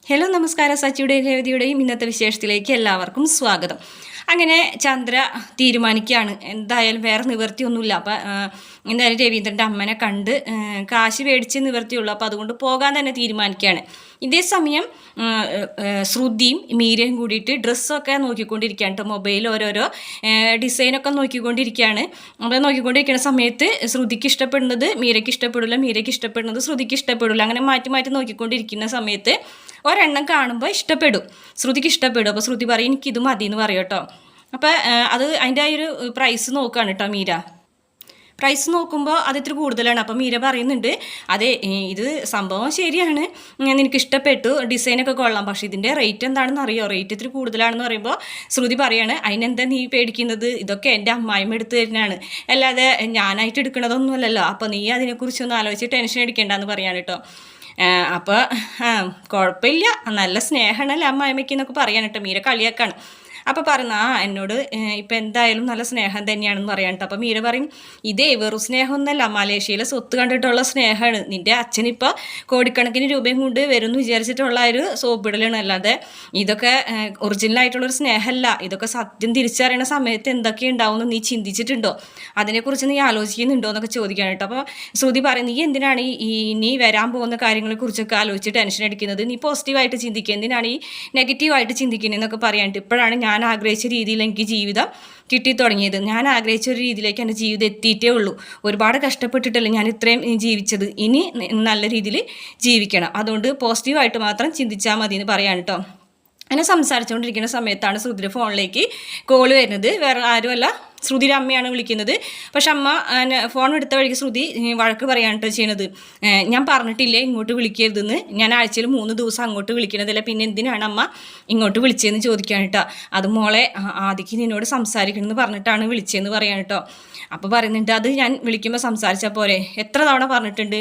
Hello നമസ്കാരം. സച്ചിയുടെയും രേവതിയുടെയും ഇന്നത്തെ വിശേഷത്തിലേക്ക് എല്ലാവർക്കും സ്വാഗതം. അങ്ങനെ ചന്ദ്ര തീരുമാനിക്കുകയാണ്, എന്തായാലും വേറെ നിവൃത്തിയൊന്നുമില്ല. അപ്പം എന്തായാലും രവീന്ദ്രൻ്റെ അമ്മനെ കണ്ട് കാശ് മേടിച്ച് നിവൃത്തിയുള്ളൂ, അപ്പോൾ അതുകൊണ്ട് പോകാൻ തന്നെ തീരുമാനിക്കുകയാണ്. ഇതേ സമയം ശ്രുതിയും മീരയും കൂടിയിട്ട് ഡ്രസ്സൊക്കെ നോക്കിക്കൊണ്ടിരിക്കുകയാണ് കേട്ടോ. മൊബൈലിൽ ഓരോരോ ഡിസൈനൊക്കെ നോക്കിക്കൊണ്ടിരിക്കുകയാണ്. അപ്പോൾ നോക്കിക്കൊണ്ടിരിക്കുന്ന സമയത്ത് ശ്രുതിക്ക് ഇഷ്ടപ്പെടുന്നത് മീരയ്ക്ക് ഇഷ്ടപ്പെടില്ല, മീരയ്ക്ക് ഇഷ്ടപ്പെടുന്നത് ശ്രുതിക്ക് ഇഷ്ടപ്പെടില്ല. അങ്ങനെ മാറ്റി മാറ്റി നോക്കിക്കൊണ്ടിരിക്കുന്ന സമയത്ത് ഒരെണ്ണം കാണുമ്പോൾ ഇഷ്ടപ്പെടും, ശ്രുതിക്ക് ഇഷ്ടപ്പെടും. അപ്പോൾ ശ്രുതി പറയും എനിക്കിത് മതി എന്ന് പറയും കേട്ടോ. അപ്പോൾ അത് അതിൻ്റെ ആ ഒരു പ്രൈസ് നോക്കുകയാണ് കേട്ടോ മീര. പ്രൈസ് നോക്കുമ്പോൾ അത് ഇത്തിരി കൂടുതലാണ്. അപ്പം മീര പറയുന്നുണ്ട്, അതെ ഇത് സംഭവം ശരിയാണ്, നിനക്ക് ഇഷ്ടപ്പെട്ടു, ഡിസൈനൊക്കെ കൊള്ളാം, പക്ഷേ ഇതിൻ്റെ റേറ്റ് എന്താണെന്ന് അറിയോ, റേറ്റ് ഇത്തിരി കൂടുതലാണെന്ന് പറയുമ്പോൾ ശ്രുതി പറയാണ്, അതിനെന്താ നീ പേടിക്കുന്നത്, ഇതൊക്കെ എൻ്റെ അമ്മായിമ്മ എടുത്ത് തരുന്നതാണ്, അല്ലാതെ ഞാനായിട്ട് എടുക്കണതൊന്നുമല്ലല്ലോ, അപ്പോൾ നീ അതിനെക്കുറിച്ചൊന്നും ആലോചിച്ച് ടെൻഷൻ അടിക്കേണ്ടെന്ന് പറയാണ് കേട്ടോ. അപ്പോൾ കുഴപ്പമില്ല, നല്ല സ്നേഹമാണല്ലോ അമ്മായിമ്മയ്ക്ക് എന്നൊക്കെ പറയാൻ കേട്ടോ. മീര കളിയാക്കാണ്. അപ്പോൾ പറയുന്ന എന്നോട് ഇപ്പം എന്തായാലും നല്ല സ്നേഹം തന്നെയാണെന്ന് പറയാൻ കേട്ടോ. അപ്പോൾ മീര പറയും, ഇതേ വെറു സ്നേഹമൊന്നുമല്ല, മലേഷ്യയിലെ സ്വത്ത് കണ്ടിട്ടുള്ള സ്നേഹമാണ്, നിൻ്റെ അച്ഛനിപ്പോൾ കോടിക്കണക്കിന് രൂപയും കൊണ്ട് വരുമെന്ന് വിചാരിച്ചിട്ടുള്ള ഒരു സോപ്പിടലാണ്, അല്ലാതെ ഇതൊക്കെ ഒറിജിനലായിട്ടുള്ളൊരു സ്നേഹമല്ല, ഇതൊക്കെ സത്യം തിരിച്ചറിയണ സമയത്ത് എന്തൊക്കെ ഉണ്ടാവുമെന്ന് നീ ചിന്തിച്ചിട്ടുണ്ടോ, അതിനെക്കുറിച്ച് നീ ആലോചിക്കുന്നുണ്ടോ എന്നൊക്കെ ചോദിക്കാൻ കേട്ടോ. അപ്പോൾ ശ്രുതി പറയും, നീ എന്തിനാണ് നീ വരാൻ പോകുന്ന കാര്യങ്ങളെക്കുറിച്ചൊക്കെ ആലോചിച്ച് ടെൻഷൻ അടിക്കുന്നത്, നീ പോസിറ്റീവായിട്ട് ചിന്തിക്കുക, എന്തിനാണ് ഈ നെഗറ്റീവായിട്ട് ചിന്തിക്കുന്നതെന്നൊക്കെ പറയാനിട്ട്. ഇപ്പോഴാണ് ഞാൻ ആഗ്രഹിച്ച രീതിയിൽ എനിക്ക് ജീവിതം കിട്ടിത്തുടങ്ങിയത്, ഞാൻ ആഗ്രഹിച്ച ഒരു രീതിയിലേക്ക് എൻ്റെ ജീവിതം എത്തിയിട്ടേ ഉള്ളൂ, ഒരുപാട് കഷ്ടപ്പെട്ടിട്ടല്ലേ ഞാൻ ഇത്രയും ജീവിച്ചത്, ഇനി നല്ല രീതിയിൽ ജീവിക്കണം, അതുകൊണ്ട് പോസിറ്റീവായിട്ട് മാത്രം ചിന്തിച്ചാൽ മതി എന്ന് പറയാൻ കേട്ടോ. അങ്ങനെ സംസാരിച്ചുകൊണ്ടിരിക്കുന്ന സമയത്താണ് ശ്രുതിയുടെ ഫോണിലേക്ക് കോള് വരുന്നത്. വേറെ ആരുമല്ല, ശ്രുതിയുടെ അമ്മയാണ് വിളിക്കുന്നത്. പക്ഷെ അമ്മ ഫോൺ എടുത്ത വഴിക്ക് ശ്രുതി വഴക്ക് പറയാനായിട്ട് ചെയ്യണത്, ഞാൻ പറഞ്ഞിട്ടില്ലേ ഇങ്ങോട്ട് വിളിക്കരുതെന്ന്, ഞാൻ ആഴ്ചയിൽ 3 ദിവസം അങ്ങോട്ട് വിളിക്കണതല്ല, പിന്നെ എന്തിനാണ് അമ്മ ഇങ്ങോട്ട് വിളിച്ചതെന്ന് ചോദിക്കാൻ കേട്ടോ. അത് മോളെ ആദ്യക്ക് നിന്നോട് സംസാരിക്കണമെന്ന് പറഞ്ഞിട്ടാണ് വിളിച്ചതെന്ന് പറയാൻ കേട്ടോ. അപ്പോൾ പറയുന്നുണ്ട്, അത് ഞാൻ വിളിക്കുമ്പോൾ സംസാരിച്ചാൽ പോരെ, എത്ര തവണ പറഞ്ഞിട്ടുണ്ട്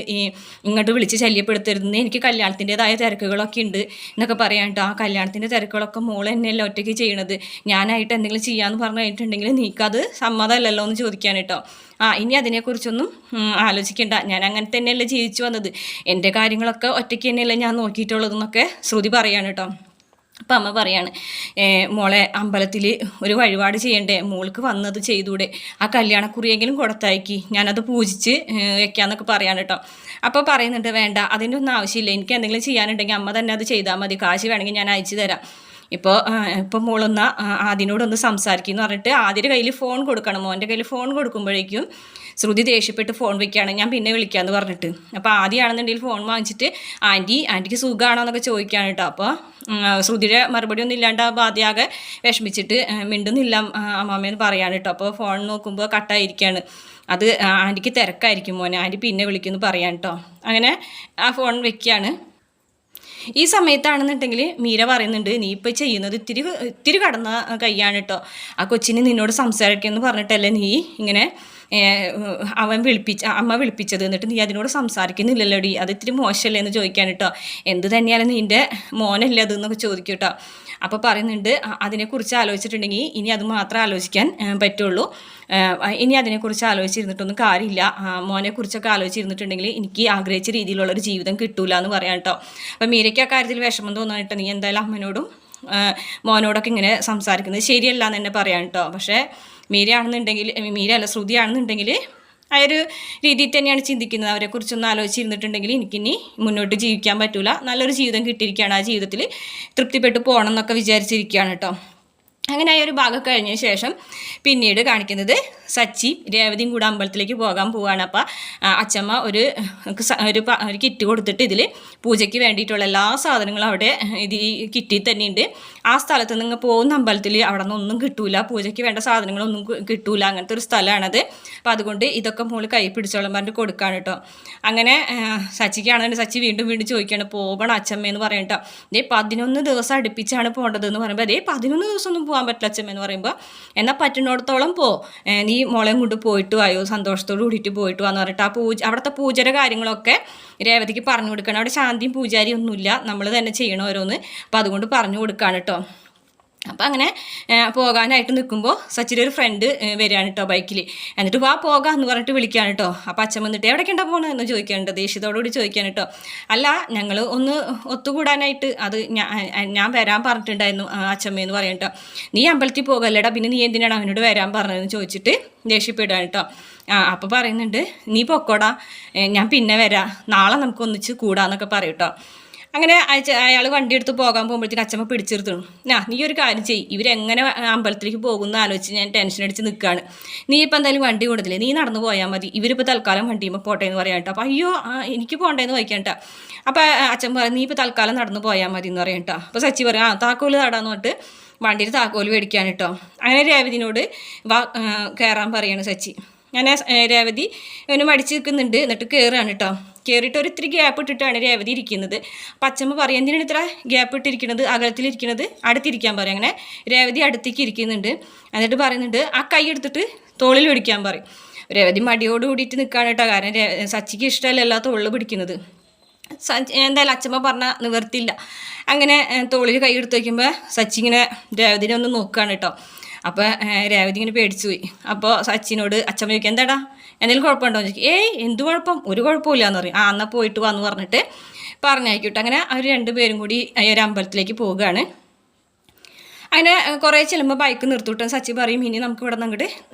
ഇങ്ങോട്ട് വിളിച്ച് ശല്യപ്പെടുത്തരുതെന്ന്, എനിക്ക് കല്യാണത്തിൻ്റെതായ തിരക്കുകളൊക്കെ ഉണ്ട് എന്നൊക്കെ പറയാൻ കേട്ടോ. ആ കല്യാണത്തിൻ്റെ തിരക്കുകളൊക്കെ മോൾ തന്നെയല്ല ഒറ്റയ്ക്ക് ചെയ്യണത്, ഞാനായിട്ട് എന്തെങ്കിലും ചെയ്യാമെന്ന് പറഞ്ഞു കഴിഞ്ഞിട്ടുണ്ടെങ്കിൽ നീക്കത് സമ്മതമല്ലല്ലോ എന്ന് ചോദിക്കാൻ കേട്ടോ. ഇനി അതിനെക്കുറിച്ചൊന്നും ആലോചിക്കേണ്ട, ഞാൻ അങ്ങനെ തന്നെയല്ലേ ജീവിച്ചു വന്നത്, എൻ്റെ കാര്യങ്ങളൊക്കെ ഒറ്റയ്ക്ക് തന്നെയല്ലേ ഞാൻ നോക്കിയിട്ടുള്ളതെന്നൊക്കെ ശ്രുതി പറയാണ് കേട്ടോ. അപ്പം അമ്മ പറയാണ്, മോളെ അമ്പലത്തിൽ ഒരു വഴിപാട് ചെയ്യണ്ടേ, മോൾക്ക് വന്നത് ചെയ്തൂടെ, ആ കല്യാണക്കുറിയെങ്കിലും കൊടുത്തയക്കി, ഞാനത് പൂജിച്ച് വെക്കാമെന്നൊക്കെ പറയാൻ കേട്ടോ. അപ്പോൾ പറയുന്നുണ്ട്, വേണ്ട അതിൻ്റെ ഒന്നും ആവശ്യമില്ല, എനിക്ക് എന്തെങ്കിലും ചെയ്യാനുണ്ടെങ്കിൽ അമ്മ തന്നെ അത് ചെയ്താൽ മതി, കാശ് വേണമെങ്കിൽ ഞാൻ അയച്ചു തരാം, ഇപ്പോൾ മോളൊന്ന് ആദ്യനോടൊന്ന് സംസാരിക്കുമെന്ന് പറഞ്ഞിട്ട് ആദ്യയുടെ കയ്യിൽ ഫോൺ കൊടുക്കണം. മോൻ്റെ കയ്യിൽ ഫോൺ കൊടുക്കുമ്പോഴേക്കും ശ്രുതി ദേഷ്യപ്പെട്ട് ഫോൺ വയ്ക്കുകയാണ്, ഞാൻ പിന്നെ വിളിക്കാമെന്ന് പറഞ്ഞിട്ട്. അപ്പോൾ ആദ്യമാണെന്നുണ്ടെങ്കിൽ ഫോൺ വാങ്ങിച്ചിട്ട് ആൻറ്റിക്ക് സുഖമാണോ എന്നൊക്കെ ചോദിക്കുകയാണ് കേട്ടോ. അപ്പോൾ ശ്രുതിയുടെ മറുപടി ഒന്നും ഇല്ലാണ്ട് ആദ്യമാകെ വിഷമിച്ചിട്ട് മിണ്ടുന്നില്ല അമ്മാമ്മയെന്ന് പറയാണ് കേട്ടോ. അപ്പോൾ ഫോൺ നോക്കുമ്പോൾ കട്ടായിരിക്കുകയാണ്, അത് ആൻറ്റിക്ക് തിരക്കായിരിക്കും മോനെ, ആൻറ്റി പിന്നെ വിളിക്കുമെന്ന് പറയാൻ കേട്ടോ. അങ്ങനെ ആ ഫോൺ വെക്കുകയാണ്. ഈ സമയത്താണെന്നുണ്ടെങ്കിൽ മീര പറയുന്നുണ്ട്, നീ ഇപ്പോൾ ചെയ്യുന്നത് ഇത്തിരി കടന്ന കൈയാണ് കേട്ടോ, ആ കൊച്ചിന് നിന്നോട് സംസാരിക്കുമെന്ന് പറഞ്ഞിട്ടല്ലേ നീ ഇങ്ങനെ അമ്മ വിളിപ്പിച്ചത്, എന്നിട്ട് നീ അതിനോട് സംസാരിക്കുന്നില്ലല്ലോടി, അത് ഇത്തിരി മോശമല്ലേ എന്ന് ചോദിക്കാൻ കേട്ടോ. എന്ത് തന്നെയാലും നിൻ്റെ മോനല്ലേ അതെന്നൊക്കെ ചോദിക്കും കേട്ടോ. അപ്പോൾ പറയുന്നുണ്ട്, അതിനെക്കുറിച്ച് ആലോചിച്ചിട്ടുണ്ടെങ്കിൽ ഇനി അത് മാത്രമേ ആലോചിക്കാൻ പറ്റുള്ളൂ, ഇനി അതിനെക്കുറിച്ച് ആലോചിച്ചിരുന്നിട്ടൊന്നും കാര്യമില്ല, മോനെക്കുറിച്ചൊക്കെ ആലോചിച്ചിരുന്നിട്ടുണ്ടെങ്കിൽ എനിക്ക് ആഗ്രഹിച്ച രീതിയിലുള്ളൊരു ജീവിതം കിട്ടൂല എന്ന് പറയാം കേട്ടോ. അപ്പം മീരയ്ക്ക് ആ കാര്യത്തിൽ വിഷമം തോന്നാനിട്ട് നീ എന്തായാലും അമ്മനോടും മോനോടൊക്കെ ഇങ്ങനെ സംസാരിക്കുന്നത് ശരിയല്ല എന്ന് തന്നെ പറയാം കേട്ടോ. പക്ഷേ ശ്രുതിയാണെന്നുണ്ടെങ്കിൽ ആ ഒരു രീതിയിൽ തന്നെയാണ് ചിന്തിക്കുന്നത്, അവരെക്കുറിച്ചൊന്നും ആലോചിച്ചിരുന്നിട്ടുണ്ടെങ്കിൽ എനിക്കിനി മുന്നോട്ട് ജീവിക്കാൻ പറ്റില്ല, നല്ലൊരു ജീവിതം കിട്ടിയിരിക്കുകയാണ്, ആ ജീവിതത്തിൽ തൃപ്തിപ്പെട്ട് പോകണം എന്നൊക്കെ വിചാരിച്ചിരിക്കുകയാണ് കേട്ടോ. അങ്ങനെ ആ ഒരു ഭാഗം കഴിഞ്ഞ ശേഷം പിന്നീട് കാണിക്കുന്നത് സച്ചി രേവതിയും കൂടെ അമ്പലത്തിലേക്ക് പോകാൻ പോവുകയാണ്. അപ്പോൾ അച്ചമ്മ ഒരു കിറ്റ് കൊടുത്തിട്ട് ഇതിൽ പൂജയ്ക്ക് വേണ്ടിയിട്ടുള്ള എല്ലാ സാധനങ്ങളും അവിടെ ഇത് ഈ കിറ്റിൽ തന്നെയുണ്ട്. ആ സ്ഥലത്ത് നിങ്ങൾ പോകുന്ന അമ്പലത്തിൽ അവിടെ നിന്നൊന്നും കിട്ടൂല, പൂജയ്ക്ക് വേണ്ട സാധനങ്ങളൊന്നും കിട്ടൂല, അങ്ങനത്തെ ഒരു സ്ഥലമാണത്. അപ്പോൾ അതുകൊണ്ട് ഇതൊക്കെ മോള് കൈ പിടിച്ചോളം പറഞ്ഞിട്ട് കൊടുക്കുകയാണ് കേട്ടോ. അങ്ങനെ സച്ചിക്കാണെന്നുണ്ടെങ്കിൽ സച്ചി വീണ്ടും ചോദിക്കുകയാണ്, പോകണം അച്ചമ്മയെന്ന് പറയട്ടോ. 11 ദിവസം അടുപ്പിച്ചാണ് പോകേണ്ടതെന്ന് പറയുമ്പോൾ 11 ദിവസം ഒന്നും പോകാൻ പറ്റില്ല അച്ചമ്മയെന്ന് പറയുമ്പോൾ, എന്നാൽ പറ്റുന്നിടത്തോളം നീ മോളെയും കൊണ്ട് പോയിട്ട് വായോ, സന്തോഷത്തോട് കൂടിയിട്ട് പോയിട്ട് വാന്ന് പറഞ്ഞിട്ട് അവിടുത്തെ പൂജയുടെ കാര്യങ്ങളൊക്കെ രേവതിക്ക് പറഞ്ഞു കൊടുക്കണം. അവിടെ ശാന്തിയും പൂജാരിയും ഒന്നുമില്ല, നമ്മൾ തന്നെ ചെയ്യണം ഓരോന്ന്. അപ്പോൾ അതുകൊണ്ട് പറഞ്ഞു കൊടുക്കുകയാണ് കേട്ടോ. അപ്പം അങ്ങനെ പോകാനായിട്ട് നിൽക്കുമ്പോൾ സച്ചിൻ്റെ ഒരു ഫ്രണ്ട് വരികയാണ് കേട്ടോ ബൈക്കിൽ. എന്നിട്ട് വാ പോകാം എന്ന് പറഞ്ഞിട്ട് വിളിക്കുകയാണ് കേട്ടോ. അപ്പോൾ അച്ഛൻ വന്നിട്ട് എവിടേക്കുണ്ടാ പോകണം എന്ന് ചോദിക്കാനുണ്ട്, ദേഷ്യത്തോടുകൂടി ചോദിക്കാൻ കേട്ടോ. അല്ല ഞങ്ങൾ ഒന്ന് ഒത്തുകൂടാനായിട്ട് അത് ഞാൻ വരാൻ പറഞ്ഞിട്ടുണ്ടായിരുന്നു അച്ഛമ്മയെന്ന് പറയാം കേട്ടോ. നീ അമ്പലത്തിൽ പോകല്ലേടാ, പിന്നെ നീ എന്തിനാണ് അവനോട് വരാൻ പറഞ്ഞതെന്ന് ചോദിച്ചിട്ട് ദേഷ്യപ്പെടുകയാണ് കേട്ടോ. അപ്പോൾ പറയുന്നുണ്ട് നീ പൊക്കോടാ, ഞാൻ പിന്നെ വരാം, നാളെ നമുക്ക് ഒന്നിച്ച് കൂടാന്നൊക്കെ പറയും കേട്ടോ. അങ്ങനെ അയാൾ വണ്ടി എടുത്ത് പോകാൻ പോകുമ്പോഴത്തേക്ക് അച്ഛമ്മ പിടിച്ചെടുത്തു. നീ ഒരു കാര്യം ചെയ്യും, ഇവരെങ്ങനെ അമ്പലത്തിലേക്ക് പോകുമെന്ന് ആലോചിച്ച് ഞാൻ ടെൻഷൻ അടിച്ച് നിൽക്കുകയാണ്. നീ ഇപ്പം എന്തായാലും വണ്ടി കൊടുത്തില്ലേ, നീ നടന്നു പോയാൽ മതി, ഇവരിപ്പോൾ തൽക്കാലം വണ്ടിയുമ്പോൾ പോട്ടെ എന്ന് പറയാം കേട്ടോ. അപ്പോൾ അയ്യോ എനിക്ക് പോകണ്ടേന്ന് വായിക്കാം കേട്ടോ. അപ്പോൾ അച്ഛൻ പറയും നീ ഇപ്പോൾ തൽക്കാലം നടന്നു പോയാൽ മതി എന്ന് പറയാം കേട്ടോ. അപ്പോൾ സച്ചി പറയും താക്കോല് നടാന്ന് പറഞ്ഞിട്ട് വണ്ടിയിൽ താക്കോല് മേടിക്കാൻ കേട്ടോ. അങ്ങനെ രേവതിനോട് കയറാൻ പറയാണ് സച്ചി. അങ്ങനെ രേവതി അവന് മടിച്ച് നിൽക്കുന്നുണ്ട്. എന്നിട്ട് കയറുകയാണ് കേട്ടോ. കയറിയിട്ട് ഒരിത്തിരി ഗ്യാപ്പ് ഇട്ടിട്ടാണ് രേവതി ഇരിക്കുന്നത്. അപ്പം അച്ഛമ്മ പറയും എന്തിനാണ് ഇത്ര ഗ്യാപ്പ് ഇട്ടിരിക്കുന്നത്, അകലത്തിലിരിക്കുന്നത്, അടുത്തിരിക്കാൻ പറയും. അങ്ങനെ രേവതി അടുത്തേക്ക് ഇരിക്കുന്നുണ്ട്. എന്നിട്ട് പറയുന്നുണ്ട് ആ കൈ എടുത്തിട്ട് തോളിൽ പിടിക്കാൻ പറയും. രേവതി മടിയോട് കൂടിയിട്ട് നിൽക്കുകയാണ് കേട്ടോ. കാരണം സച്ചിക്ക് ഇഷ്ടമല്ല തോളിൽ പിടിക്കുന്നത്. എന്തായാലും അച്ഛമ്മ പറഞ്ഞാൽ നിവർത്തില്ല. അങ്ങനെ തോളിൽ കൈ എടുത്ത് വയ്ക്കുമ്പോൾ സച്ചി ഇങ്ങനെ രേവതിനെ ഒന്ന് നോക്കുകയാണ് കേട്ടോ. അപ്പോൾ രേവതി ഇങ്ങനെ പേടിച്ചു പോയി. അപ്പോൾ സച്ചിനോട് അച്ഛമ്മ ചോദിക്കും എന്താടാ എന്തെങ്കിലും കുഴപ്പമുണ്ടോ എന്ന് ചോദിക്കും. എന്ത് കുഴപ്പം, ഒരു കുഴപ്പമില്ല എന്ന് പറയും. എന്നാൽ പോയിട്ട് വന്ന് പറഞ്ഞിട്ട് പറഞ്ഞയക്കൂട്ടോ. അങ്ങനെ അവർ രണ്ടുപേരും കൂടി ഒരു അമ്പലത്തിലേക്ക് പോവുകയാണ്. അങ്ങനെ കുറേ ചെല്ലുമ്പോൾ ബൈക്ക് നിർത്തിവിട്ടും സച്ചി പറയും ഇനി നമുക്ക് ഇവിടെ നിന്ന് അങ്ങോട്ട്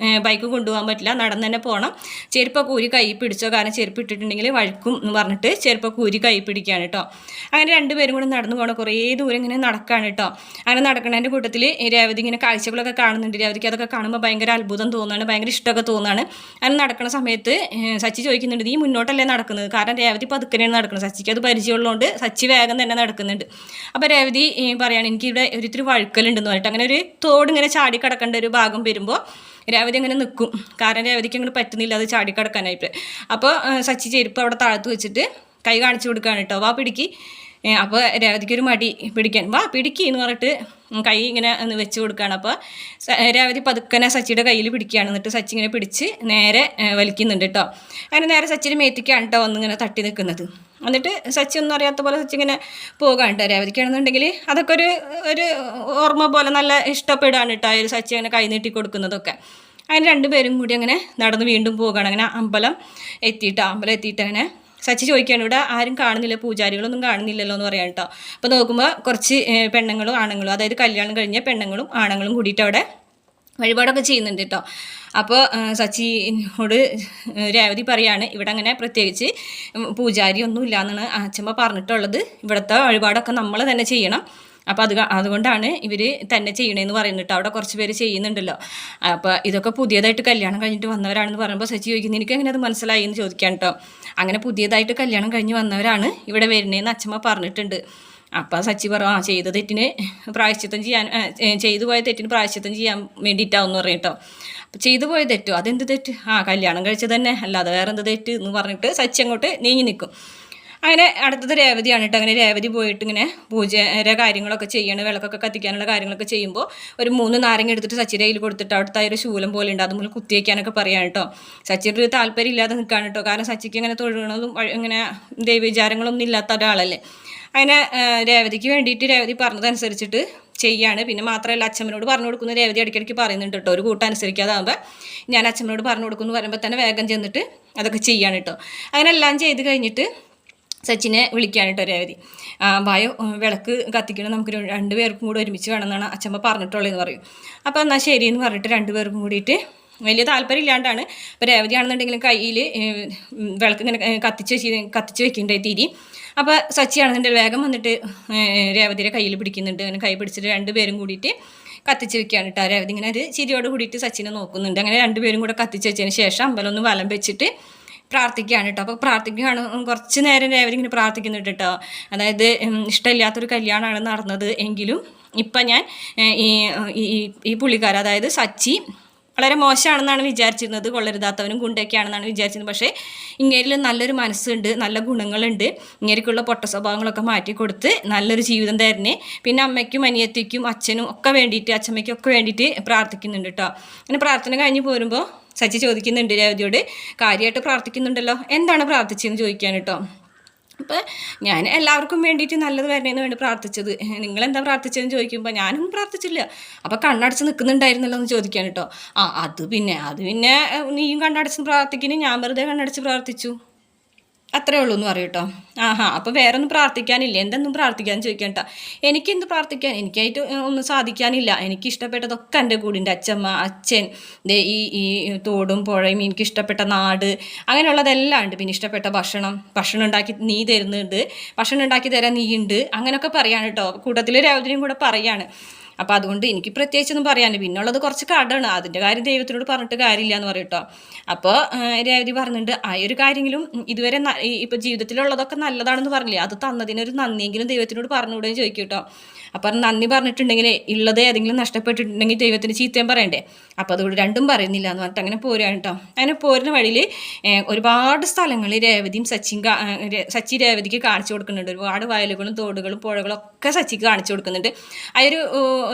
ബൈക്ക് കൊണ്ടുപോകാൻ പറ്റില്ല, നടന്ന് തന്നെ പോകണം, ചെരുപ്പൊക്കെ ഊരി കൈ പിടിച്ചോ, കാരണം ചെരുപ്പ് ഇട്ടിട്ടുണ്ടെങ്കിൽ വഴുക്കും എന്ന് പറഞ്ഞിട്ട് ചെരുപ്പൊക്കെ ഊരി കൈ പിടിക്കുകയാണ് കേട്ടോ. അങ്ങനെ രണ്ടുപേരും കൂടെ നടന്നു പോകണം. കുറേ ദൂരം ഇങ്ങനെ നടക്കുകയാണ് കേട്ടോ. അങ്ങനെ നടക്കുന്നതിൻ്റെ കൂട്ടത്തിൽ രേവതി ഇങ്ങനെ കാഴ്ചകളൊക്കെ കാണുന്നുണ്ട്. രേവതിക്ക് അതൊക്കെ കാണുമ്പോൾ ഭയങ്കര അത്ഭുതം തോന്നുകയാണ്, ഭയങ്കര ഇഷ്ടമൊക്കെ തോന്നുകയാണ്. അങ്ങനെ നടക്കുന്ന സമയത്ത് സച്ചി ചോദിക്കുന്നുണ്ട് നീ മുന്നോട്ടല്ലേ നടക്കുന്നത്, കാരണം രേവതി പതുക്കനെയാണ് നടക്കുന്നത്. സച്ചിക്ക് അത് പരിചയമുള്ളതുകൊണ്ട് സച്ചി വേഗം തന്നെ നടക്കുന്നുണ്ട്. അപ്പോൾ രേവതി പറയുകയാണ് എനിക്കിവിടെ ഒരിത്തിരി വഴുക്കലുണ്ടെന്ന് പറഞ്ഞിട്ട്. അങ്ങനെ ഒരു തോട് ഇങ്ങനെ ചാടിക്കടക്കേണ്ട ഒരു ഭാഗം വരുമ്പോൾ രേവതി അങ്ങനെ നിൽക്കും, കാരണം രേവതിക്ക് അങ്ങനെ പറ്റുന്നില്ല അത് ചാടിക്കടക്കാനായിട്ട്. അപ്പോൾ സച്ചി ചെരുപ്പ് അവിടെ താഴ്ത്ത് വെച്ചിട്ട് കൈ കാണിച്ചു കൊടുക്കുകയാണ് കേട്ടോ, വാ പിടിക്ക്. അപ്പോൾ രേവതിക്കൊരു മടി പിടിക്കാൻ, വാ പിടിക്ക് എന്ന് പറഞ്ഞിട്ട് കൈ ഇങ്ങനെ വെച്ച് കൊടുക്കുകയാണ്. അപ്പോൾ രേവതി പതുക്കനെ സച്ചിയുടെ കയ്യിൽ പിടിക്കുകയാണ്. എന്നിട്ട് സച്ചി ഇങ്ങനെ പിടിച്ച് നേരെ വലിക്കുന്നുണ്ട് കേട്ടോ. അങ്ങനെ നേരെ സച്ചിയുടെ മേത്തിക്കാണ് കേട്ടോ ഒന്നിങ്ങനെ തട്ടി നിൽക്കുന്നത്. എന്നിട്ട് സച്ചി ഒന്നും അറിയാത്ത പോലെ സച്ചി ഇങ്ങനെ പോകാണ് കേട്ടോ. രേവതിക്കാണെന്നുണ്ടെങ്കിൽ അതൊക്കെ ഒരു ഓർമ്മ പോലെ നല്ല ഇഷ്ടപ്പെടുകയാണ് കേട്ടോ ഒരു സച്ചി അങ്ങനെ കൈ നീട്ടി കൊടുക്കുന്നതൊക്കെ. അങ്ങനെ രണ്ടുപേരും കൂടി അങ്ങനെ നടന്ന് വീണ്ടും പോകുകയാണ്. അങ്ങനെ അമ്പലം എത്തിയിട്ട് അങ്ങനെ സച്ചി ചോദിക്കുകയാണ് ഇവിടെ ആരും കാണുന്നില്ല, പൂജാരികളൊന്നും കാണുന്നില്ലല്ലോ എന്ന് പറയാം കേട്ടോ. അപ്പോൾ നോക്കുമ്പോൾ കുറച്ച് പെണ്ണുങ്ങളും ആണുങ്ങളും, അതായത് കല്യാണം കഴിഞ്ഞ പെണ്ണുങ്ങളും ആണുങ്ങളും കൂടിയിട്ട് അവിടെ വഴിപാടൊക്കെ ചെയ്യുന്നുണ്ട് കേട്ടോ. അപ്പോൾ സച്ചിനോട് രേവതി പറയാണ് ഇവിടെ അങ്ങനെ പ്രത്യേകിച്ച് പൂജാരി ഒന്നും ഇല്ല എന്നാണ് അച്ഛമ്മ പറഞ്ഞിട്ടുള്ളത്, ഇവിടുത്തെ വഴിപാടൊക്കെ നമ്മൾ തന്നെ ചെയ്യണം, അപ്പോൾ അതുകൊണ്ടാണ് ഇവർ തന്നെ ചെയ്യണമെന്ന് പറയുന്നുണ്ട്. അവിടെ കുറച്ച് പേര് ചെയ്യുന്നുണ്ടല്ലോ. അപ്പോൾ ഇതൊക്കെ പുതിയതായിട്ട് കല്യാണം കഴിഞ്ഞിട്ട് വന്നവരാണെന്ന് പറയുമ്പോൾ സച്ചി ചോദിക്കുന്നത് എനിക്ക് എങ്ങനെ അത് മനസ്സിലായി എന്ന് ചോദിക്കാൻ കേട്ടോ. അങ്ങനെ പുതിയതായിട്ട് കല്യാണം കഴിഞ്ഞ് വന്നവരാണ് ഇവിടെ വരുന്നതെന്ന് അച്ഛമ്മ പറഞ്ഞിട്ടുണ്ട്. അപ്പോൾ സച്ചി പറഞ്ഞു ചെയ്ത തെറ്റിന് പ്രായശ്ചിത്തം ചെയ്യാൻ, ചെയ്തു പോയ തെറ്റിന് പ്രായശ്ചിത്തം ചെയ്യാൻ വേണ്ടിയിട്ടാവും എന്ന് പറയും കേട്ടോ. അപ്പോൾ ചെയ്തു പോയ തെറ്റോ, അതെന്ത് തെറ്റ്, കല്യാണം കഴിച്ചത് തന്നെ, അല്ലാതെ വേറെ എന്ത് തെറ്റ് എന്ന് പറഞ്ഞിട്ട് സച്ചി അങ്ങോട്ട് നീങ്ങി നിൽക്കും. അങ്ങനെ അടുത്തത് രേവതിയാണ് കേട്ടോ. അങ്ങനെ രേവതി പോയിട്ട് ഇങ്ങനെ പൂജയുടെ കാര്യങ്ങളൊക്കെ ചെയ്യണം, വിളക്കൊക്കെ കത്തിക്കാനുള്ള കാര്യങ്ങളൊക്കെ ചെയ്യുമ്പോൾ ഒരു 3 നാരങ്ങ എടുത്തിട്ട് സച്ചിയുടെ കയ്യിൽ കൊടുത്തിട്ട് അവിടുത്തെ ഒരു ശൂലം പോലെ ഉണ്ട്, അതുപോലെ കുത്തി വയ്ക്കാനൊക്കെ പറയാൻ കേട്ടോ. സച്ചിയുടെ ഒരു താല്പര്യം ഇല്ലാതെ നിൽക്കുകയാണ് കേട്ടോ, കാരണം സച്ചിക്ക് ഇങ്ങനെ തൊഴുകണതും ഇങ്ങനെ ദൈവവിചാരങ്ങളൊന്നും ഇല്ലാത്ത ഒരാളല്ലേ. അങ്ങനെ രേവതിക്ക് വേണ്ടിയിട്ട് രേവതി പറഞ്ഞതനുസരിച്ചിട്ട് ചെയ്യാണ്. പിന്നെ മാത്രമല്ല അച്ഛമ്മനോട് പറഞ്ഞു കൊടുക്കുന്ന രേവതി ഇടയ്ക്കിടയ്ക്ക് പറയുന്നുണ്ട് കേട്ടോ, ഒരു കൂട്ടം അനുസരിക്കാതാകുമ്പോൾ ഞാൻ അച്ഛമ്മനോട് പറഞ്ഞു കൊടുക്കുമെന്ന് പറയുമ്പോൾ തന്നെ വേഗം ചെന്നിട്ട് അതൊക്കെ ചെയ്യാണ് കേട്ടോ. അങ്ങനെ എല്ലാം ചെയ്ത് കഴിഞ്ഞിട്ട് സച്ചിനെ വിളിക്കുകയാണ് കേട്ടോ രേവതി. വായോ വിളക്ക് കത്തിക്കണം, നമുക്ക് 2 പേർക്കും കൂടി ഒരുമിച്ച് വേണമെന്നാണ് അച്ഛമ്മ പറഞ്ഞിട്ടുള്ളതെന്ന് പറയും. അപ്പോൾ എന്നാൽ ശരിയെന്ന് പറഞ്ഞിട്ട് 2 പേർക്കും കൂടിയിട്ട് വലിയ താല്പര്യം ഇല്ലാണ്ടാണ്. അപ്പോൾ രേവതി ആണെന്നുണ്ടെങ്കിലും കയ്യിൽ വിളക്ക് ഇങ്ങനെ കത്തിച്ച് വെക്കുന്നുണ്ടായി തിരി. അപ്പോൾ സച്ചിയാണെന്നുണ്ടെങ്കിൽ വേഗം വന്നിട്ട് രേവതിയുടെ കയ്യിൽ പിടിക്കുന്നുണ്ട്. അങ്ങനെ കൈ പിടിച്ചിട്ട് 2 പേരും കൂടിയിട്ട് കത്തിച്ച് വെക്കുകയാണ് കേട്ടോ. രേവതി ഇങ്ങനെ ഒരു ചിരിയോട് കൂടിയിട്ട് സച്ചിനെ നോക്കുന്നുണ്ട്. അങ്ങനെ 2 പേരും കൂടെ കത്തിച്ച് വെച്ചതിന് ശേഷം അമ്പലം ഒന്ന് വലം വെച്ചിട്ട് പ്രാർത്ഥിക്കുകയാണ് കേട്ടോ. അപ്പോൾ പ്രാർത്ഥിക്കുകയാണ്, കുറച്ച് നേരം രേവതി ഇങ്ങനെ പ്രാർത്ഥിക്കുന്നുണ്ട് കേട്ടോ. അതായത് ഇഷ്ടമില്ലാത്തൊരു കല്യാണമാണ് നടന്നത് എങ്കിലും ഇപ്പം ഞാൻ ഈ പുള്ളിക്കാരൻ, അതായത് സച്ചി വളരെ മോശമാണെന്നാണ് വിചാരിച്ചിരുന്നത്, കൊള്ളരുതാത്തവനും ഗുണ്ടൊക്കെയാണെന്നാണ് വിചാരിച്ചിരുന്നത്. പക്ഷേ ഇങ്ങേരിൽ നല്ലൊരു മനസ്സുണ്ട്, നല്ല ഗുണങ്ങളുണ്ട്. ഇങ്ങേരിക്കുള്ള പൊട്ട സ്വഭാവങ്ങളൊക്കെ മാറ്റി കൊടുത്ത് നല്ലൊരു ജീവിതം തരുന്നേ. പിന്നെ അമ്മയ്ക്കും അനിയത്തിക്കും അച്ഛനും ഒക്കെ വേണ്ടിയിട്ട്, അച്ഛമ്മയ്ക്കും ഒക്കെ വേണ്ടിയിട്ട് പ്രാർത്ഥിക്കുന്നുണ്ട് കേട്ടോ. അങ്ങനെ പ്രാർത്ഥന കഴിഞ്ഞ് പോരുമ്പോൾ സച്ചി ചോദിക്കുന്നുണ്ട് രേവതിയോട്, കാര്യമായിട്ട് പ്രാർത്ഥിക്കുന്നുണ്ടല്ലോ, എന്താണ് പ്രാർത്ഥിച്ചതെന്ന് ചോദിക്കാൻ കേട്ടോ. അപ്പോൾ ഞാൻ എല്ലാവർക്കും വേണ്ടിയിട്ട് നല്ലത് വരണേന്ന് വേണ്ടി പ്രാർത്ഥിച്ചത്. നിങ്ങളെന്താ പ്രാർത്ഥിച്ചതെന്ന് ചോദിക്കുമ്പോൾ ഞാനൊന്നും പ്രാർത്ഥിച്ചില്ല. അപ്പോൾ കണ്ണടച്ച് നിൽക്കുന്നുണ്ടായിരുന്നല്ലോ എന്ന് ചോദിക്കാൻ കേട്ടോ. അത് പിന്നെ നീയും കണ്ണടച്ച് പ്രാർത്ഥിക്കുന്നു, ഞാൻ വെറുതെ കണ്ണടച്ച് പ്രാർത്ഥിച്ചു, അത്രേ ഉള്ളൂ എന്ന് പറയും കേട്ടോ. അപ്പോൾ വേറെ ഒന്നും പ്രാർത്ഥിക്കാനില്ല, എന്തെന്നും പ്രാർത്ഥിക്കാമെന്ന് ചോദിക്കാം കേട്ടോ. എനിക്കെന്ത് പ്രാർത്ഥിക്കാൻ, എനിക്കായിട്ട് ഒന്നും സാധിക്കാനില്ല. എനിക്കിഷ്ടപ്പെട്ടതൊക്കെ എൻ്റെ കൂടെ ഉണ്ട്. അച്ഛമ്മ, അച്ഛൻ, ഈ തോടും പുഴയും, എനിക്കിഷ്ടപ്പെട്ട നാട്, അങ്ങനെയുള്ളതെല്ലാം ഉണ്ട്. പിന്നെ ഇഷ്ടപ്പെട്ട ഭക്ഷണം ഉണ്ടാക്കി നീ തരുന്നുണ്ട്, ഭക്ഷണം ഉണ്ടാക്കി തരാൻ നീ ഉണ്ട്, അങ്ങനെയൊക്കെ പറയാണ് കേട്ടോ. കൂട്ടത്തിൽ രേവതിയും കൂടെ പറയാണ്. അപ്പോൾ അതുകൊണ്ട് എനിക്ക് പ്രത്യേകിച്ചൊന്നും പറയാനില്ല. പിന്നുള്ളത് കുറച്ച് കടമാണ്, അതിൻ്റെ കാര്യം ദൈവത്തിനോട് പറഞ്ഞിട്ട് കാര്യമില്ല എന്ന് പറയും കേട്ടോ. അപ്പോൾ രേവതി പറഞ്ഞിട്ടുണ്ട്, ആ ഒരു കാര്യമെങ്കിലും ഇതുവരെ ഇപ്പോൾ ജീവിതത്തിലുള്ളതൊക്കെ നല്ലതാണെന്ന് പറഞ്ഞില്ലേ, അത് തന്നതിനൊരു നന്ദിയെങ്കിലും ദൈവത്തിനോട് പറഞ്ഞുകൂടെ ചോദിക്കും കേട്ടോ. അപ്പം നന്ദി പറഞ്ഞിട്ടുണ്ടെങ്കിൽ ഉള്ളത് ഏതെങ്കിലും നഷ്ടപ്പെട്ടിട്ടുണ്ടെങ്കിൽ ദൈവത്തിന് ചീത്തയും പറയണ്ടേ. അപ്പോൾ അതുകൊണ്ട് രണ്ടും പറയുന്നില്ല എന്ന് പറഞ്ഞിട്ട് അങ്ങനെ പോരുകയാണ് കേട്ടോ. അങ്ങനെ പോരുന്ന വഴിയിൽ ഒരുപാട് സ്ഥലങ്ങളിൽ സച്ചി രേവതിക്ക് കാണിച്ചു കൊടുക്കുന്നുണ്ട്. ഒരുപാട് വയലുകളും തോടുകളും പുഴകളും ഒക്കെ സച്ചിക്ക് കാണിച്ചു കൊടുക്കുന്നുണ്ട്. ആ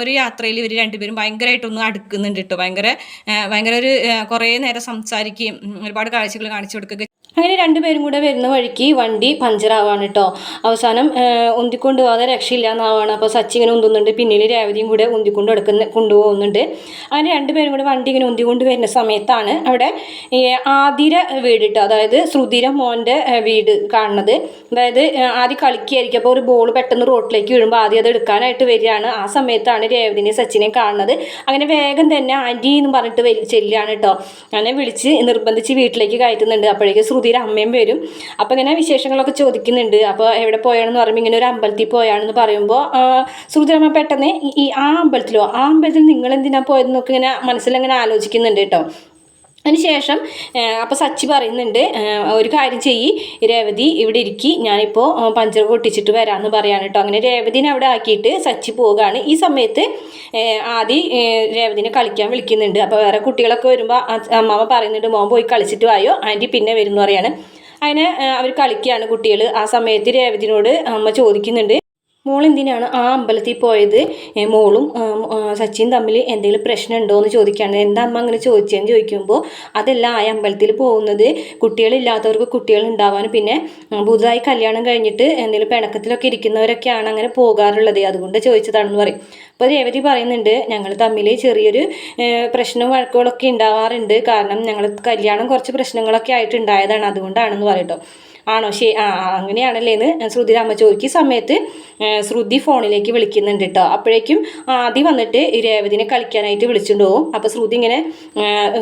ഒരു യാത്രയിൽ ഇവർ രണ്ടുപേരും ഭയങ്കരമായിട്ടൊന്നും അടുക്കുന്നുണ്ട് കേട്ടോ. ഭയങ്കര ഒരു കുറേ നേരം സംസാരിക്കുകയും ഒരുപാട് കാഴ്ചകൾ കാണിച്ചു കൊടുക്കുക. അങ്ങനെ രണ്ടുപേരും കൂടെ വരുന്ന വഴിക്ക് വണ്ടി പഞ്ചറാവാണ് കേട്ടോ. അവസാനം ഉന്തിക്കൊണ്ട് പോകാതെ രക്ഷയില്ല എന്നാവാണ്. അപ്പോൾ സച്ചി ഇങ്ങനെ ഉന്തുന്നുണ്ട്, പിന്നിൽ രേവതിയും കൂടെ കൊണ്ടുപോകുന്നുണ്ട്. അങ്ങനെ രണ്ടുപേരും കൂടെ വണ്ടി ഇങ്ങനെ ഉന്തിക്കൊണ്ട് വരുന്ന സമയത്താണ് അവിടെ ആതിര വീട് കേട്ടോ, അതായത് ശ്രുതിര മോൻ്റെ വീട് കാണുന്നത്. അതായത് ആദ്യം കളിക്കുകയായിരിക്കും. അപ്പോൾ ഒരു ബോൾ പെട്ടെന്ന് റോട്ടിലേക്ക് വീഴുമ്പോൾ ആദ്യം അത് എടുക്കാനായിട്ട് വരികയാണ്. ആ സമയത്താണ് രേവതിനെയും സച്ചിനെയും കാണുന്നത്. അങ്ങനെ വേഗം തന്നെ ആൻറ്റി എന്ന് പറഞ്ഞിട്ട് ചെല്ലുകയാണ് കേട്ടോ. അങ്ങനെ വിളിച്ച് നിർബന്ധിച്ച് വീട്ടിലേക്ക് കയറ്റുന്നുണ്ട്. അപ്പോഴേക്കും ശ്രുതിയുടെ അമ്മയും വരും. അപ്പോൾ ഇങ്ങനെ വിശേഷങ്ങളൊക്കെ ചോദിക്കുന്നുണ്ട്. അപ്പോൾ എവിടെ പോയാണെന്ന് പറയുമ്പോൾ ഇങ്ങനെ ഒരു അമ്പലത്തിൽ പോയാണെന്ന് പറയുമ്പോൾ ശ്രുതിയുടെ അമ്മ പെട്ടെന്ന് ആ അമ്പലത്തിൽ നിങ്ങൾ എന്തിനാണ് പോയതെന്നൊക്കെ ഇങ്ങനെ മനസ്സിലങ്ങനെ ആലോചിക്കുന്നുണ്ട് കേട്ടോ. അതിനുശേഷം അപ്പോൾ സച്ചി പറയുന്നുണ്ട്, ഒരു കാര്യം ചെയ്യ് രേവതി, ഇവിടെ ഇരിക്കി, ഞാനിപ്പോൾ പഞ്ചർ പൊട്ടിച്ചിട്ട് വരാമെന്ന് പറയാണ് കേട്ടോ. അങ്ങനെ രേവതിനെ അവിടെ ആക്കിയിട്ട് സച്ചി പോവുകയാണ്. ഈ സമയത്ത് ആദ്യം രേവതിനെ കളിക്കാൻ വിളിക്കുന്നുണ്ട്. അപ്പോൾ വേറെ കുട്ടികളൊക്കെ വരുമ്പോൾ അമ്മാവ പറയുന്നുണ്ട്, മോൻ പോയി കളിച്ചിട്ട് വായോ, ആൻറ്റി പിന്നെ വരും എന്ന് പറയാണ്. അങ്ങനെ അവർ കളിക്കുകയാണ് കുട്ടികൾ. ആ സമയത്ത് രേവതിനോട് അമ്മ ചോദിക്കുന്നുണ്ട്, മോൾ എന്തിനാണ് ആ അമ്പലത്തിൽ പോയത്, മോളും സച്ചിയും തമ്മിൽ എന്തെങ്കിലും പ്രശ്നം ഉണ്ടോ എന്ന് ചോദിക്കുകയാണ്. എന്താ അമ്മ അങ്ങനെ ചോദിച്ചതെന്ന് ചോദിക്കുമ്പോൾ അതല്ല, ആ അമ്പലത്തിൽ പോകുന്നത് കുട്ടികളില്ലാത്തവർക്ക് കുട്ടികൾ ഉണ്ടാവാനും പിന്നെ പുതുതായി കല്യാണം കഴിഞ്ഞിട്ട് എന്തെങ്കിലും പിണക്കത്തിലൊക്കെ ഇരിക്കുന്നവരൊക്കെയാണ് അങ്ങനെ പോകാറുള്ളത്, അതുകൊണ്ട് ചോദിച്ചതാണെന്ന് പറയും. അപ്പോൾ രേവതി പറയുന്നുണ്ട്, ഞങ്ങൾ തമ്മിൽ ചെറിയൊരു പ്രശ്നവും വഴക്കുകളൊക്കെ ഉണ്ടാവാറുണ്ട്, കാരണം ഞങ്ങൾ കല്യാണം കുറച്ച് പ്രശ്നങ്ങളൊക്കെ ആയിട്ട് ഉണ്ടായതാണ്, അതുകൊണ്ടാണെന്ന് പറയട്ടോ. ആണോ അങ്ങനെയാണല്ലേ എന്ന് ശ്രുതിയുടെ അമ്മ ചോദിക്കുന്ന സമയത്ത് ശ്രുതി ഫോണിലേക്ക് വിളിക്കുന്നുണ്ട് കേട്ടോ. അപ്പോഴേക്കും ആദ്യം വന്നിട്ട് രേവതിനെ കളിക്കാനായിട്ട് വിളിച്ചുകൊണ്ട് പോകും. അപ്പോൾ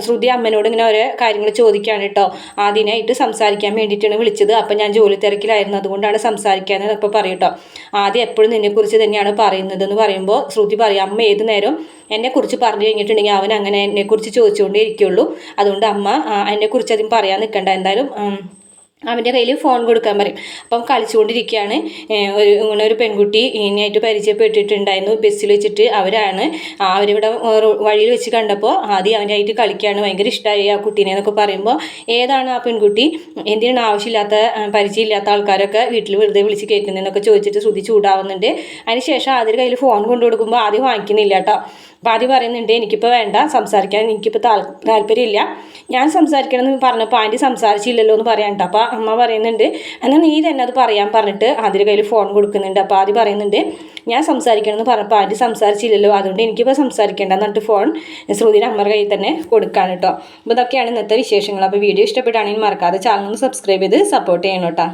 ശ്രുതി അമ്മനോട് ഇങ്ങനെ ഓരോ കാര്യങ്ങൾ ചോദിക്കുകയാണ് കേട്ടോ. ആദ്യമായിട്ട് സംസാരിക്കാൻ വേണ്ടിയിട്ടാണ് വിളിച്ചത്, അപ്പം ഞാൻ ജോലി തിരക്കിലായിരുന്നു, അതുകൊണ്ടാണ് സംസാരിക്കാനെന്ന് ഇപ്പോൾ പറയും കേട്ടോ. ആദ്യം എപ്പോഴും നിന്നെക്കുറിച്ച് തന്നെയാണ് പറയുന്നതെന്ന് പറയുമ്പോൾ ശ്രുതി പറയും, അമ്മ ഏത് നേരം എന്നെക്കുറിച്ച് പറഞ്ഞു കഴിഞ്ഞിട്ടുണ്ടെങ്കിൽ അവൻ അങ്ങനെ എന്നെക്കുറിച്ച് ചോദിച്ചുകൊണ്ടേ ഇരിക്കുള്ളൂ, അതുകൊണ്ട് അമ്മ എന്നെക്കുറിച്ച് അധികം പറയാൻ നിൽക്കണ്ട, എന്തായാലും അവൻ്റെ കയ്യിൽ ഫോൺ കൊടുക്കാൻ പറയും. അപ്പം കളിച്ചുകൊണ്ടിരിക്കുകയാണ്. ഇങ്ങനെ ഒരു പെൺകുട്ടി ഇനിയായിട്ട് പരിചയപ്പെട്ടിട്ടുണ്ടായിരുന്നു ബസ്സിൽ വെച്ചിട്ട്. അവരിവിടെ വഴിയിൽ വെച്ച് കണ്ടപ്പോൾ ആദ്യം അവൻ്റെ ആയിട്ട് കളിക്കുകയാണ്. ഭയങ്കര ഇഷ്ടമായി ആ കുട്ടീനെ എന്നൊക്കെ പറയുമ്പോൾ ഏതാണ് ആ പെൺകുട്ടി, എന്തിനാണ് ആവശ്യമില്ലാത്ത പരിചയമില്ലാത്ത ആൾക്കാരൊക്കെ വീട്ടിൽ വെറുതെ വിളിച്ച് കയറ്റുന്നതെന്നൊക്കെ ചോദിച്ചിട്ട് ശ്രുതി ചൂടാവുന്നുണ്ട്. അതിനുശേഷം ആദ്യം കയ്യിൽ ഫോൺ കൊണ്ടു കൊടുക്കുമ്പോൾ ആദ്യം വാങ്ങിക്കുന്നില്ല കേട്ടോ. അപ്പോൾ ആദ്യം പറയുന്നുണ്ട്, എനിക്കിപ്പോൾ വേണ്ട, സംസാരിക്കാൻ എനിക്കിപ്പോൾ താല്പര്യമില്ല, ഞാൻ സംസാരിക്കണമെന്ന് പറഞ്ഞപ്പോൾ ആൻറ്റി സംസാരിച്ചില്ലല്ലോ എന്ന് പറയാൻ കേട്ടോ. അപ്പോൾ അമ്മ പറയുന്നുണ്ട്, എന്നാൽ നീ തന്നെ അത് പറയാൻ പറഞ്ഞിട്ട് ആദ്യം കയ്യിൽ ഫോൺ കൊടുക്കുന്നുണ്ട്. അപ്പോൾ ആദ്യം പറയുന്നുണ്ട്, ഞാൻ സംസാരിക്കണമെന്ന് പറഞ്ഞപ്പോൾ ആൻറ്റി സംസാരിച്ചില്ലല്ലോ, അതുകൊണ്ട് എനിക്കിപ്പോൾ സംസാരിക്കേണ്ട എന്നിട്ട് ഫോൺ ശ്രുതിയുടെ അമ്മയുടെ കയ്യിൽ തന്നെ കൊടുക്കാൻ കേട്ടോ. അപ്പോൾ ഇതൊക്കെയാണ് ഇന്നത്തെ വിശേഷങ്ങൾ. അപ്പോൾ വീഡിയോ ഇഷ്ടപ്പെട്ടാണെങ്കിൽ മറക്കാതെ ചാനൽ ഒന്ന് സബ്സ്ക്രൈബ് ചെയ്ത് സപ്പോർട്ട് ചെയ്യണം കേട്ടോ.